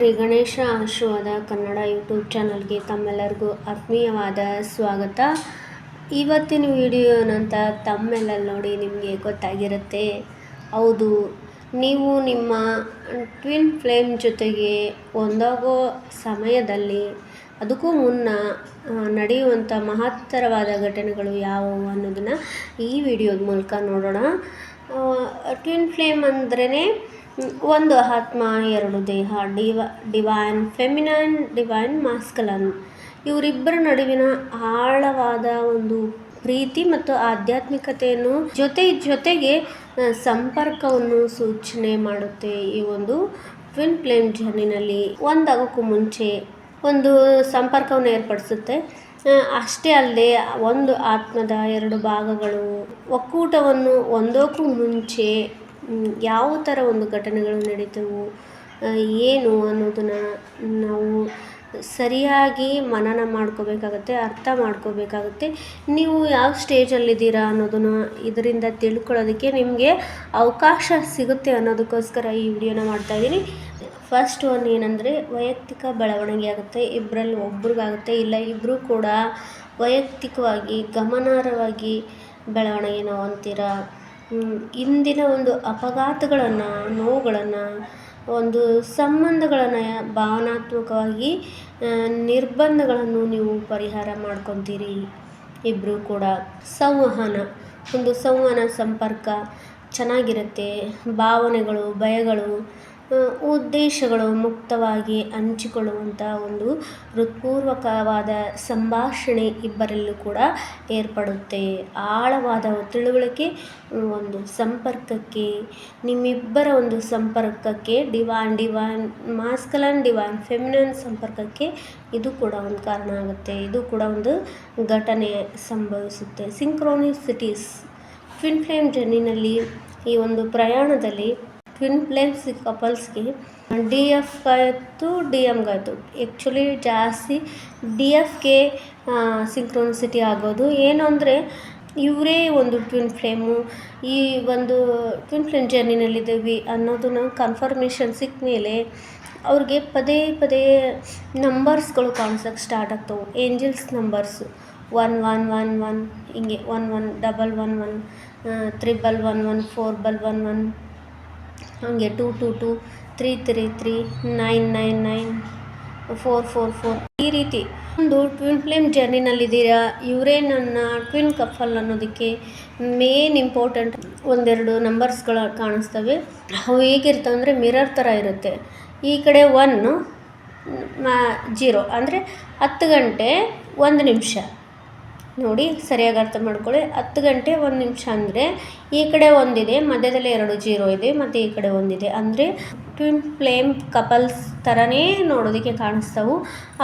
ಶ್ರೀ ಗಣೇಶ ಆಶೀರ್ವಾದ ಕನ್ನಡ ಯೂಟ್ಯೂಬ್ ಚಾನಲ್ಗೆ ತಮ್ಮೆಲ್ಲರಿಗೂ ಆತ್ಮೀಯವಾದ ಸ್ವಾಗತ. ಇವತ್ತಿನ ವಿಡಿಯೋನಂತ ತಮ್ಮೆಲ್ಲಲ್ಲಿ ನೋಡಿ ನಿಮಗೆ ಗೊತ್ತಾಗಿರುತ್ತೆ. ಹೌದು, ನೀವು ನಿಮ್ಮ ಟ್ವಿನ್ ಫ್ಲೇಮ್ ಜೊತೆಗೆ ಒಂದಾಗೋ ಸಮಯದಲ್ಲಿ ಅದಕ್ಕೂ ಮುನ್ನ ನಡೆಯುವಂಥ ಮಹತ್ತರವಾದ ಘಟನೆಗಳು ಯಾವುವು ಅನ್ನೋದನ್ನು ಈ ವಿಡಿಯೋದ ಮೂಲಕ ನೋಡೋಣ. ಟ್ವಿನ್ ಫ್ಲೇಮ್ ಅಂದ್ರೇ ಒಂದು ಆತ್ಮ, ಎರಡು ದೇಹ, ಡಿವೈನ್ ಫೆಮಿನೈನ್, ಡಿವೈನ್ ಮಾಸ್ಕಲನ್. ಇವರಿಬ್ಬರ ನಡುವಿನ ಆಳವಾದ ಒಂದು ಪ್ರೀತಿ ಮತ್ತು ಆಧ್ಯಾತ್ಮಿಕತೆಯನ್ನು ಜೊತೆಗೆ ಸಂಪರ್ಕವನ್ನು ಸೂಚನೆ ಮಾಡುತ್ತೆ. ಈ ಒಂದು ಟ್ವಿನ್ ಫ್ಲೇಮ್ ಜರ್ನಿನಲ್ಲಿ ಒಂದಾಗೋಕ್ಕೂ ಮುಂಚೆ ಒಂದು ಸಂಪರ್ಕವನ್ನು ಏರ್ಪಡಿಸುತ್ತೆ. ಅಷ್ಟೇ ಅಲ್ಲದೆ ಒಂದು ಆತ್ಮದ ಎರಡು ಭಾಗಗಳು ಒಕ್ಕೂಟವನ್ನು ಒಂದೋಕ್ಕೂ ಮುಂಚೆ ಯಾವ ಥರ ಒಂದು ಘಟನೆಗಳು ನಡೀತವು ಏನು ಅನ್ನೋದನ್ನು ನಾವು ಸರಿಯಾಗಿ ಮನನ ಮಾಡ್ಕೋಬೇಕಾಗತ್ತೆ, ಅರ್ಥ ಮಾಡ್ಕೋಬೇಕಾಗುತ್ತೆ. ನೀವು ಯಾವ ಸ್ಟೇಜಲ್ಲಿದ್ದೀರಾ ಅನ್ನೋದನ್ನು ಇದರಿಂದ ತಿಳ್ಕೊಳ್ಳೋದಕ್ಕೆ ನಿಮಗೆ ಅವಕಾಶ ಸಿಗುತ್ತೆ ಅನ್ನೋದಕ್ಕೋಸ್ಕರ ಈ ವಿಡಿಯೋನ ಮಾಡ್ತಾಯಿದ್ದೀನಿ. ಫಸ್ಟ್ ಒನ್ ಏನಂದರೆ ವೈಯಕ್ತಿಕ ಬೆಳವಣಿಗೆ ಆಗುತ್ತೆ. ಇಬ್ಬರಲ್ಲಿ ಒಬ್ರಿಗಾಗುತ್ತೆ, ಇಲ್ಲ ಇಬ್ಬರು ಕೂಡ ವೈಯಕ್ತಿಕವಾಗಿ ಗಮನಾರ್ಹವಾಗಿ ಬೆಳವಣಿಗೆನ ಹೊಂದ್ತೀರ. ಇಂದಿನ ಒಂದು ಅಪಘಾತಗಳನ್ನು, ನೋವುಗಳನ್ನು, ಒಂದು ಸಂಬಂಧಗಳನ್ನು, ಭಾವನಾತ್ಮಕವಾಗಿ ನಿರ್ಬಂಧಗಳನ್ನು ನೀವು ಪರಿಹಾರ ಮಾಡ್ಕೊತೀರಿ. ಇಬ್ಬರು ಕೂಡ ಸಂವಹನ ಸಂಪರ್ಕ ಚೆನ್ನಾಗಿರುತ್ತೆ. ಭಾವನೆಗಳು, ಭಯಗಳು, ಉದ್ದೇಶಗಳು ಮುಕ್ತವಾಗಿ ಹಂಚಿಕೊಳ್ಳುವಂಥ ಒಂದು ಹೃತ್ಪೂರ್ವಕವಾದ ಸಂಭಾಷಣೆ ಇಬ್ಬರಲ್ಲೂ ಕೂಡ ಏರ್ಪಡುತ್ತೆ. ಆಳವಾದ ತಿಳುವಳಿಕೆ, ಒಂದು ಸಂಪರ್ಕಕ್ಕೆ, ನಿಮ್ಮಿಬ್ಬರ ಒಂದು ಸಂಪರ್ಕಕ್ಕೆ, ಡಿವೈನ್ ಮಾಸ್ಕಲನ್, ಡಿವೈನ್ ಫೆಮಿನೈನ್ ಸಂಪರ್ಕಕ್ಕೆ ಇದು ಕೂಡ ಒಂದು ಕಾರಣ ಆಗುತ್ತೆ. ಇದು ಕೂಡ ಒಂದು ಘಟನೆ ಸಂಭವಿಸುತ್ತೆ. ಸಿಂಕ್ರೋನಿಸಿಟೀಸ್ ಟ್ವಿನ್ ಫ್ಲೇಮ್ ಜರ್ನಿನಲ್ಲಿ, ಈ ಒಂದು ಪ್ರಯಾಣದಲ್ಲಿ ಟ್ವಿನ್ ಫ್ಲೇಮ್ಸ್ ಕಪಲ್ಸ್ಗೆ DFಗಾಯಿತು, DMಗಾಯಿತು. ಆ್ಯಕ್ಚುಲಿ ಜಾಸ್ತಿ DFಗೆ ಸಿಂಕ್ರೋನಿಸಿಟಿ ಆಗೋದು. ಏನು ಅಂದರೆ ಇವರೇ ಒಂದು ಟ್ವಿನ್ ಫ್ಲೇಮು, ಈ ಒಂದು ಟ್ವಿನ್ ಫ್ಲೇಮ್ ಜರ್ನಿನಲ್ಲಿದ್ದೀವಿ ಅನ್ನೋದನ್ನು ಕನ್ಫರ್ಮೇಷನ್ ಸಿಕ್ಕ ಮೇಲೆ ಅವ್ರಿಗೆ ಪದೇ ನಂಬರ್ಸ್ಗಳು ಕಾಣಿಸೋಕ್ಕೆ ಸ್ಟಾರ್ಟ್ ಆಗ್ತವೆ. ಏಂಜಲ್ಸ್ ನಂಬರ್ಸು 1111 ಹಿಂಗೆ 1111, 1111, 411, ಹಾಗೆ 222, 333, 999, 444 ಈ ರೀತಿ ಒಂದು ಟ್ವಿನ್ ಫ್ಲೇಮ್ ಜರ್ನಿನಲ್ಲಿದ್ದೀರಾ, ಇವರೇ ನನ್ನ ಟ್ವಿನ್ ಕಪಲ್ ಅನ್ನೋದಕ್ಕೆ ಮೇನ್ ಇಂಪಾರ್ಟೆಂಟ್ ಒಂದೆರಡು ನಂಬರ್ಸ್ಗಳು ಕಾಣಿಸ್ತವೆ. ಅವು ಹೇಗಿರ್ತವೆ ಅಂದರೆ ಮಿರರ್ ಥರ ಇರುತ್ತೆ. ಈ ಕಡೆ 1 0 ಅಂದರೆ 10 ಗಂಟೆ 1 ನಿಮಿಷ. ನೋಡಿ, ಸರಿಯಾಗಿ ಅರ್ಥ ಮಾಡ್ಕೊಳ್ಳಿ. 10 ಗಂಟೆ 1 ನಿಮಿಷ ಅಂದರೆ ಈ ಕಡೆ ಒಂದಿದೆ, ಮಧ್ಯದಲ್ಲಿ 2 0 ಇದೆ, ಮತ್ತು ಈ ಕಡೆ ಒಂದಿದೆ. ಅಂದರೆ ಟ್ವಿನ್ ಫ್ಲೇಮ್ ಕಪಲ್ಸ್ ಥರನೇ ನೋಡೋದಕ್ಕೆ ಕಾಣಿಸ್ತವು.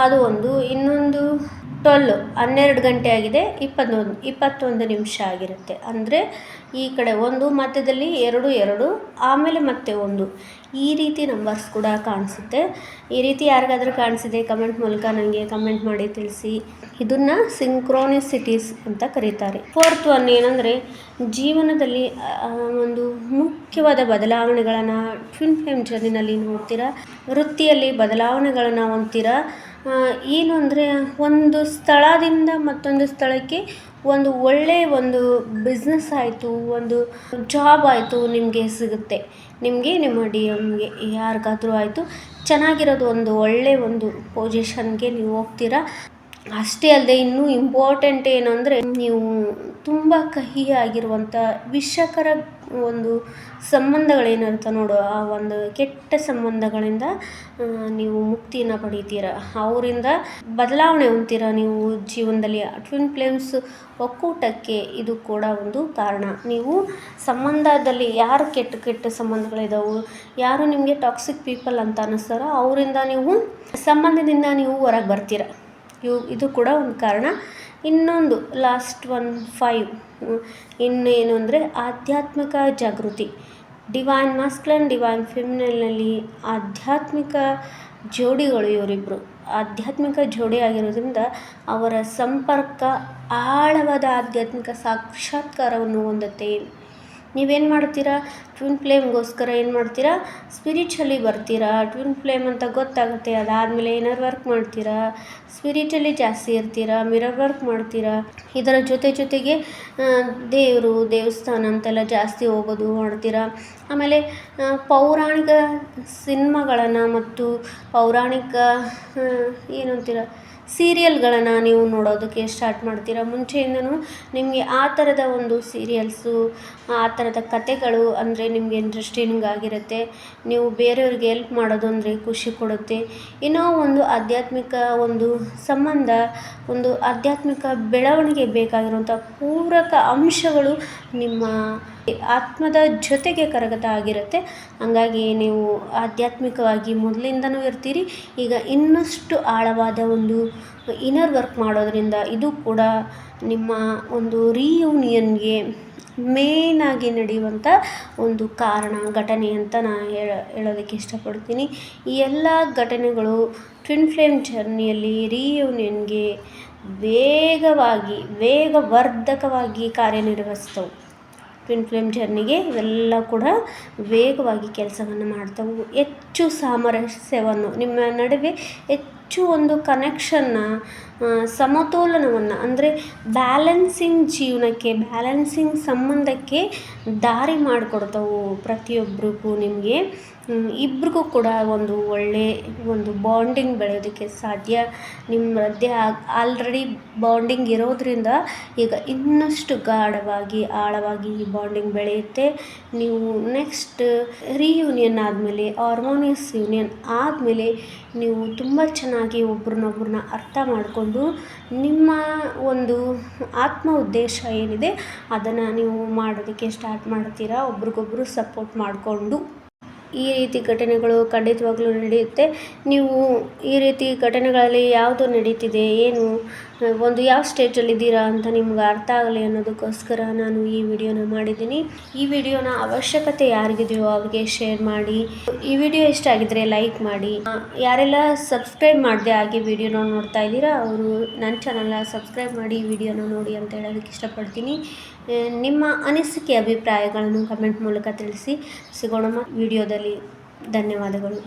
ಅದು ಒಂದು. ಇನ್ನೊಂದು 12 ಗಂಟೆ ಆಗಿದೆ, 21 ನಿಮಿಷ ಆಗಿರುತ್ತೆ. ಅಂದರೆ ಈ ಕಡೆ 1, ಮಧ್ಯದಲ್ಲಿ 2 ಆಮೇಲೆ ಮತ್ತೆ 1. ಈ ರೀತಿ ನಂಬರ್ಸ್ ಕೂಡ ಕಾಣಿಸುತ್ತೆ. ಈ ರೀತಿ ಯಾರಿಗಾದರೂ ಕಾಣಿಸಿದೆ ಕಮೆಂಟ್ ಮೂಲಕ ನನಗೆ ಕಮೆಂಟ್ ಮಾಡಿ ತಿಳಿಸಿ. ಇದನ್ನು ಸಿಂಕ್ರೋನಿಸಿಟೀಸ್ ಅಂತ ಕರೀತಾರೆ. ಫೋರ್ತ್ ಒನ್ ಏನಂದರೆ ಜೀವನದಲ್ಲಿ ಒಂದು ಮುಖ್ಯವಾದ ಬದಲಾವಣೆಗಳನ್ನು ಟ್ವಿನ್ ಫ್ಲೇಮ್ ಜರ್ನಿನಲ್ಲಿ ನೋಡ್ತೀರಾ. ವೃತ್ತಿಯಲ್ಲಿ ಬದಲಾವಣೆಗಳನ್ನು ಹೊಂದ್ತೀರಾ. ಏನು ಅಂದರೆ ಒಂದು ಸ್ಥಳದಿಂದ ಮತ್ತೊಂದು ಸ್ಥಳಕ್ಕೆ ಒಂದು ಒಳ್ಳೆಯ ಒಂದು ಬಿಸ್ನೆಸ್ ಆಯಿತು, ಒಂದು ಜಾಬ್ ಆಯಿತು ನಿಮಗೆ ಸಿಗುತ್ತೆ. ನಿಮಗೆ, ನಿಮ್ಮ DMಗೆ ಯಾರಿಗಾದರೂ ಆಯಿತು, ಚೆನ್ನಾಗಿರೋದು ಒಂದು ಒಳ್ಳೆಯ ಒಂದು ಪೊಸಿಷನ್ಗೆ ನೀವು ಹೋಗ್ತೀರಾ. ಅಷ್ಟೇ ಅಲ್ಲದೆ ಇನ್ನೂ ಇಂಪಾರ್ಟೆಂಟ್ ಏನು ಅಂದರೆ ನೀವು ತುಂಬ ಕಹಿಯಾಗಿರುವಂಥ ವಿಷಕರ ಒಂದು ಸಂಬಂಧಗಳೇನಿರುತ್ತೆ ನೋಡು, ಆ ಒಂದು ಕೆಟ್ಟ ಸಂಬಂಧಗಳಿಂದ ನೀವು ಮುಕ್ತಿಯನ್ನು ಪಡಿತೀರ. ಅವರಿಂದ ಬದಲಾವಣೆ ಹೊಂದ್ತೀರ ನೀವು ಜೀವನದಲ್ಲಿ. ಟ್ವಿನ್ ಫ್ಲೇಮ್ಸ್ ಒಕ್ಕೂಟಕ್ಕೆ ಇದು ಕೂಡ ಒಂದು ಕಾರಣ. ನೀವು ಸಂಬಂಧದಲ್ಲಿ ಯಾರು ಕೆಟ್ಟ ಸಂಬಂಧಗಳಿದಾವೆ, ಯಾರು ನಿಮಗೆ ಟಾಕ್ಸಿಕ್ ಪೀಪಲ್ ಅಂತ ಅನ್ನಿಸ್ತಾರೋ ಅವರಿಂದ ನೀವು ಸಂಬಂಧದಿಂದ ನೀವು ಹೊರಗೆ ಬರ್ತೀರ. ಇದು ಕೂಡ ಒಂದು ಕಾರಣ. ಇನ್ನೊಂದು ಲಾಸ್ಟ್ 5 ಇನ್ನೇನು ಅಂದರೆ ಆಧ್ಯಾತ್ಮಿಕ ಜಾಗೃತಿ. ಡಿವೈನ್ ಮಾಸ್ಕಲನ್, ಡಿವೈನ್ ಫೆಮಿನೈನಲ್ಲಿ ಆಧ್ಯಾತ್ಮಿಕ ಜೋಡಿಗಳು ಇವರಿಬ್ಬರು. ಆಧ್ಯಾತ್ಮಿಕ ಜೋಡಿ ಆಗಿರೋದ್ರಿಂದ ಅವರ ಸಂಪರ್ಕ ಆಳವಾದ ಆಧ್ಯಾತ್ಮಿಕ ಸಾಕ್ಷಾತ್ಕಾರವನ್ನು ಹೊಂದುತ್ತೆ. ನೀವೇನು ಮಾಡ್ತೀರಾ, ಟ್ವಿನ್ ಫ್ಲೇಮ್ಗೋಸ್ಕರ ಏನು ಮಾಡ್ತೀರಾ, ಸ್ಪಿರಿಚುವಲಿ ಬರ್ತೀರಾ. ಟ್ವಿನ್ ಫ್ಲೇಮ್ ಅಂತ ಗೊತ್ತಾಗುತ್ತೆ. ಅದಾದಮೇಲೆ ಇನ್ನರ್ ವರ್ಕ್ ಮಾಡ್ತೀರಾ, ಸ್ಪಿರಿಚುವಲಿ ಜಾಸ್ತಿ ಇರ್ತೀರಾ, ಮಿರರ್ ವರ್ಕ್ ಮಾಡ್ತೀರಾ. ಇದರ ಜೊತೆಗೆ ದೇವರು ದೇವಸ್ಥಾನ ಅಂತೆಲ್ಲ ಜಾಸ್ತಿ ಹೋಗೋದು ಮಾಡ್ತೀರಾ. ಆಮೇಲೆ ಪೌರಾಣಿಕ ಸಿನಿಮಾಗಳನ್ನು ಮತ್ತು ಪೌರಾಣಿಕ ಏನಂತೀರ ಸೀರಿಯಲ್ಗಳನ್ನು ನೀವು ನೋಡೋದಕ್ಕೆ ಸ್ಟಾರ್ಟ್ ಮಾಡ್ತೀರಾ. ಮುಂಚೆಯಿಂದನೂ ನಿಮಗೆ ಆ ಥರದ ಒಂದು ಸೀರಿಯಲ್ಸು, ಆ ಥರದ ಕತೆಗಳು ಅಂದರೆ ನಿಮಗೆ ಇಂಟ್ರೆಸ್ಟಿಂಗ್ ಆಗಿರುತ್ತೆ. ನೀವು ಬೇರೆಯವ್ರಿಗೆ ಹೆಲ್ಪ್ ಮಾಡೋದು ಅಂದರೆ ಖುಷಿ ಕೊಡುತ್ತೆ. ಏನೋ ಒಂದು ಆಧ್ಯಾತ್ಮಿಕ ಒಂದು ಸಂಬಂಧ, ಒಂದು ಆಧ್ಯಾತ್ಮಿಕ ಬೆಳವಣಿಗೆ ಬೇಕಾಗಿರುವಂಥ ಪೂರಕ ಅಂಶಗಳು ನಿಮ್ಮ ಆತ್ಮದ ಜೊತೆಗೆ ಕರಗತ ಆಗಿರುತ್ತೆ. ಹಾಗಾಗಿ ನೀವು ಆಧ್ಯಾತ್ಮಿಕವಾಗಿ ಮೊದಲಿಂದನೂ ಇರ್ತೀರಿ. ಈಗ ಇನ್ನಷ್ಟು ಆಳವಾದ ಒಂದು ಇನ್ನರ್ ವರ್ಕ್ ಮಾಡೋದ್ರಿಂದ ಇದು ಕೂಡ ನಿಮ್ಮ ಒಂದು ರೀಯೂನಿಯನ್ಗೆ ಮೇಯ್ನಾಗಿ ನಡೆಯುವಂಥ ಒಂದು ಘಟನೆ ಅಂತ ನಾನು ಹೇಳೋದಕ್ಕೆ ಇಷ್ಟಪಡ್ತೀನಿ. ಈ ಎಲ್ಲ ಘಟನೆಗಳು ಟ್ವಿನ್ ಫ್ಲೇಮ್ ಜರ್ನಿಯಲ್ಲಿ ರೀಯೂನಿಯನ್ಗೆ ವೇಗವರ್ಧಕವಾಗಿ ಕಾರ್ಯನಿರ್ವಹಿಸ್ತವೆ. ಟ್ವಿನ್ ಫ್ಲೇಮ್ ಜರ್ನಿಗೆ ಇವೆಲ್ಲ ಕೂಡ ವೇಗವಾಗಿ ಕೆಲಸವನ್ನು ಮಾಡ್ತವೆ. ಹೆಚ್ಚು ಸಾಮರಸ್ಯವನ್ನು ನಿಮ್ಮ ನಡುವೆ ಹೆಚ್ಚು ಒಂದು ಕನೆಕ್ಷನ್ನ, ಸಮತೋಲನವನ್ನು ಅಂದರೆ ಬ್ಯಾಲೆನ್ಸಿಂಗ್ ಜೀವನಕ್ಕೆ, ಬ್ಯಾಲೆನ್ಸಿಂಗ್ ಸಂಬಂಧಕ್ಕೆ ದಾರಿ ಮಾಡಿಕೊಡ್ತವೆ. ಪ್ರತಿಯೊಬ್ಬರಿಗೂ ನಿಮಗೆ ಇಬ್ರಿಗೂ ಕೂಡ ಒಂದು ಒಳ್ಳೆಯ ಒಂದು ಬಾಂಡಿಂಗ್ ಬೆಳೆಯೋದಕ್ಕೆ ಸಾಧ್ಯ. ನಿಮ್ಮ ಮಧ್ಯೆ ಆಲ್ರೆಡಿ ಬಾಂಡಿಂಗ್ ಇರೋದ್ರಿಂದ ಈಗ ಇನ್ನಷ್ಟು ಗಾಢವಾಗಿ ಆಳವಾಗಿ ಈ ಬಾಂಡಿಂಗ್ ಬೆಳೆಯುತ್ತೆ. ನೀವು ನೆಕ್ಸ್ಟ್ ರೀಯೂನಿಯನ್ ಆದಮೇಲೆ, ಹಾರ್ಮೋನಿಯಸ್ ಯೂನಿಯನ್ ಆದಮೇಲೆ ನೀವು ತುಂಬ ಚೆನ್ನಾಗಿ ಒಬ್ರನ್ನೊಬ್ರನ್ನ ಅರ್ಥ ಮಾಡಿಕೊಂಡು ನಿಮ್ಮ ಒಂದು ಆತ್ಮ ಉದ್ದೇಶ ಏನಿದೆ ಅದನ್ನು ನೀವು ಮಾಡೋದಕ್ಕೆ ಸ್ಟಾರ್ಟ್ ಮಾಡ್ತೀರಾ, ಒಬ್ರಿಗೊಬ್ರು ಸಪೋರ್ಟ್ ಮಾಡಿಕೊಂಡು. ಈ ರೀತಿ ಘಟನೆಗಳು ಖಂಡಿತವಾಗ್ಲೂ ನಡೆಯುತ್ತೆ. ನೀವು ಈ ರೀತಿ ಘಟನೆಗಳಲ್ಲಿ ಯಾವುದು ನಡೀತಿದೆ, ಏನು ಒಂದು ಯಾವ ಸ್ಟೇಜಲ್ಲಿದ್ದೀರಾ ಅಂತ ನಿಮ್ಗೆ ಅರ್ಥ ಆಗಲಿ ಅನ್ನೋದಕ್ಕೋಸ್ಕರ ನಾನು ಈ ವಿಡಿಯೋನ ಮಾಡಿದ್ದೀನಿ. ಈ ವಿಡಿಯೋನ ಅವಶ್ಯಕತೆ ಯಾರಿಗಿದೆಯೋ ಅವ್ರಿಗೆ ಶೇರ್ ಮಾಡಿ. ಈ ವಿಡಿಯೋ ಇಷ್ಟ ಆಗಿದ್ರೆ ಲೈಕ್ ಮಾಡಿ. ಯಾರೆಲ್ಲ ಸಬ್ಸ್ಕ್ರೈಬ್ ಮಾಡದೆ ಹಾಗೆ ವಿಡಿಯೋನ ನೋಡ್ತಾ ಇದ್ದೀರಾ ಅವರು ನನ್ನ ಚಾನಲ್ನ ಸಬ್ಸ್ಕ್ರೈಬ್ ಮಾಡಿ ವಿಡಿಯೋನ ನೋಡಿ ಅಂತ ಹೇಳೋದಕ್ಕೆ ಇಷ್ಟಪಡ್ತೀನಿ. ನಿಮ್ಮ ಅನಿಸಿಕೆ ಅಭಿಪ್ರಾಯಗಳನ್ನು ಕಮೆಂಟ್ ಮೂಲಕ ತಿಳಿಸಿ. ಸಿಗೋಣ ವಿಡಿಯೋದಲ್ಲಿ. ಧನ್ಯವಾದಗಳು.